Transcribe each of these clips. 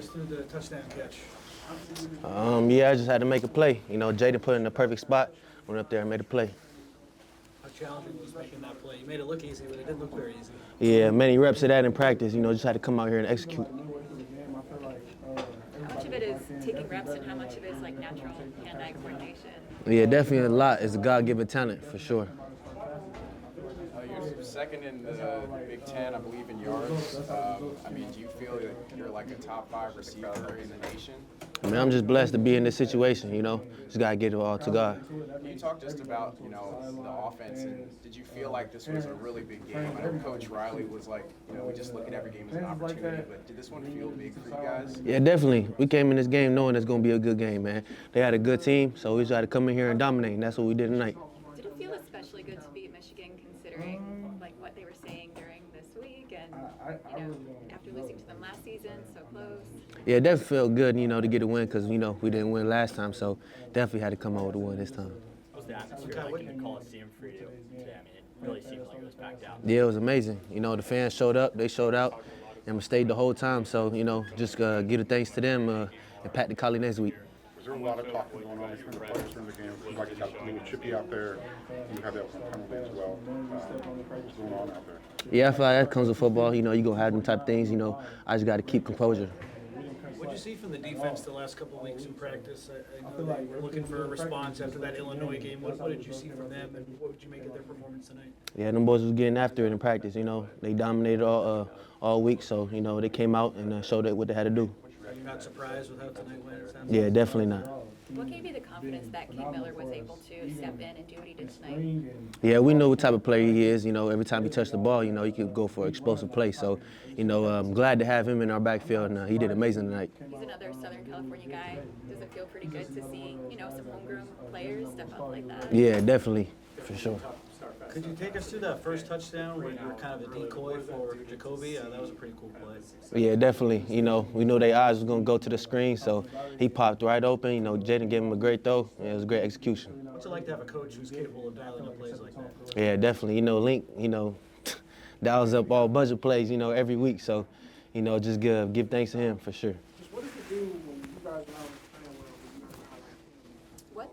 us through the touchdown catch. Yeah, I just had to make a play. You know, Jaden put it in the perfect spot, went up there and made a play. How challenging was making that play? You made it look easy, but it didn't look very easy. Yeah, many reps of that in practice. You know, just had to come out here and execute. How much of it is taking reps and how much of it is like natural hand-eye coordination? Yeah, definitely a lot. It's a God-given talent for sure. You're second in the Big Ten, I believe, in yards. I mean, do you feel that you're like a top 5 receiver in the nation? I mean, I'm just blessed to be in this situation, you know. Just got to get it all to God. Can you talk just about, you know, the offense, and did you feel like this was a really big game? I know Coach Riley was like, you know, we just look at every game as an opportunity, but did this one feel big for you guys? Yeah, definitely. We came in this game knowing it's going to be a good game, man. They had a good team, so we just had to come in here and dominate, and that's what we did tonight. Did it feel especially good to beat Michigan considering like what they were saying during this week and, you know, after losing to them last season, so close? Yeah, it definitely felt good, you know, to get a win because, you know, we didn't win last time, so definitely had to come out with a win this time. What was the atmosphere like in the Coliseum for you today? I mean, it really seemed like it was packed out. Yeah, it was amazing. You know, the fans showed up, they showed out, and we stayed the whole time. So, you know, just give a thanks to them and pat the Collie next week. Was there a lot of talking going on between the players during the game? It seems like you got a little chippy out there. You have that with some penalty as well. What's going on out there? Yeah, I feel like that comes with football. You know, you're going to have them type of things. You know, I just got to keep composure. What did you see from the defense the last couple of weeks in practice? I know they were looking for a response after that Illinois game. What did you see from them, and what would you make of their performance tonight? Yeah, them boys was getting after it in practice. You know, they dominated all week. So, you know, they came out and showed what they had to do. You're not surprised with how tonight went? Yeah, definitely not. What gave you the confidence that King Miller was able to step in and do what he did tonight? Yeah, we know what type of player he is. You know, every time he touched the ball, you know, he could go for an explosive play. So, you know, I'm glad to have him in our backfield, and he did amazing tonight. He's another Southern California guy. Does it feel pretty good to see, you know, some homegrown players step up like that? Yeah, definitely, for sure. Could you take us through that first touchdown where you were kind of a decoy for Jacoby? That was a pretty cool play. Yeah, definitely. You know, we knew their eyes was going to go to the screen, so he popped right open. You know, Jaden gave him a great throw, and it was a great execution. What's it like to have a coach who's capable of dialing up plays like that? Yeah, definitely. You know, Link, you know, dials up all bunch of plays, you know, every week. So, you know, just give thanks to him for sure. What does it do when you guys are not playing well?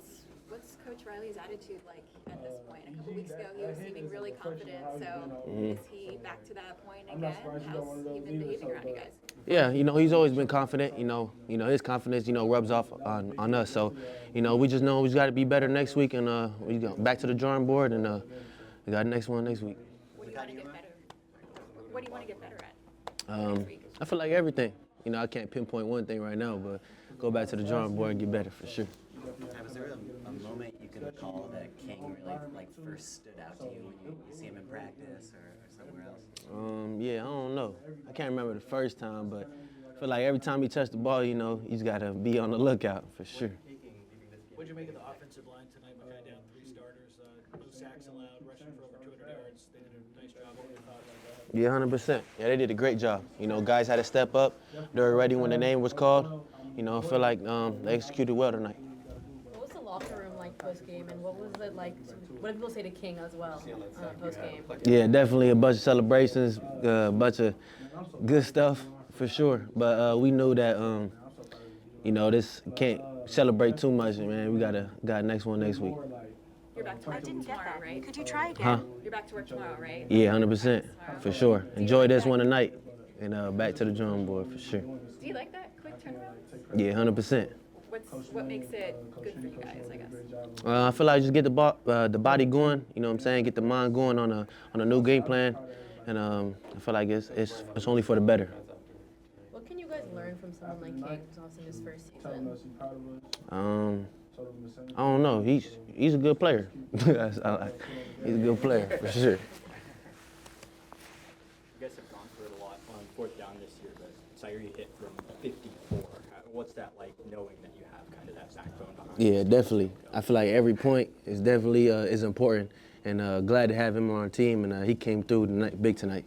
What's Coach Riley's attitude like at this point? A couple weeks ago, he was seeming really confident. So is he back to that point again? How's he been behaving around you guys? Yeah, you know, he's always been confident. You know, his confidence, you know, rubs off on us. So, you know, we just know we got to be better next week, and we go back to the drawing board, and we got the next one next week. What do you want to get better? What do you want to get better at next week? I feel like everything. You know, I can't pinpoint one thing right now, but go back to the drawing board and get better for sure. Was there a moment you can recall that King really like first stood out to you when you see him in practice or somewhere else? Yeah, I don't know. I can't remember the first time, but I feel like every time he touched the ball, you know, he's got to be on the lookout for sure. What did you make of the offensive line tonight? Makai down 3 starters, no sacks allowed, rushing for over 200 yards. They did a nice job. What were your thoughts? Yeah, 100%. Yeah, they did a great job. You know, guys had to step up. They were ready when the name was called. You know, I feel like they executed well tonight. What was the locker room like post-game, and what was it like? What did people say to King as well post-game? Yeah, definitely a bunch of celebrations, a bunch of good stuff for sure. But we knew that, you know, this can't celebrate too much, man. We got next one next week. You're back to work tomorrow, right? Could you try again? Huh? You're back to work tomorrow, right? Yeah, 100%, for sure. Enjoy this one tonight, and back to the drawing board for sure. Do you like that quick turnaround? Yeah, 100%. What makes it good for you guys, I guess? I feel like just get the body going. You know what I'm saying? Get the mind going on a new game plan, and I feel like it's only for the better. What can you guys learn from someone like King, who's also in his first season? I don't know. He's a good player. He's a good player for sure. You guys have gone through it a lot on 4th down this year, but Sire you hit from 54. What's that like knowing that you have kind of that backbone behind you? Yeah, definitely. I feel like every point is definitely is important, and glad to have him on our team, and he came through big tonight.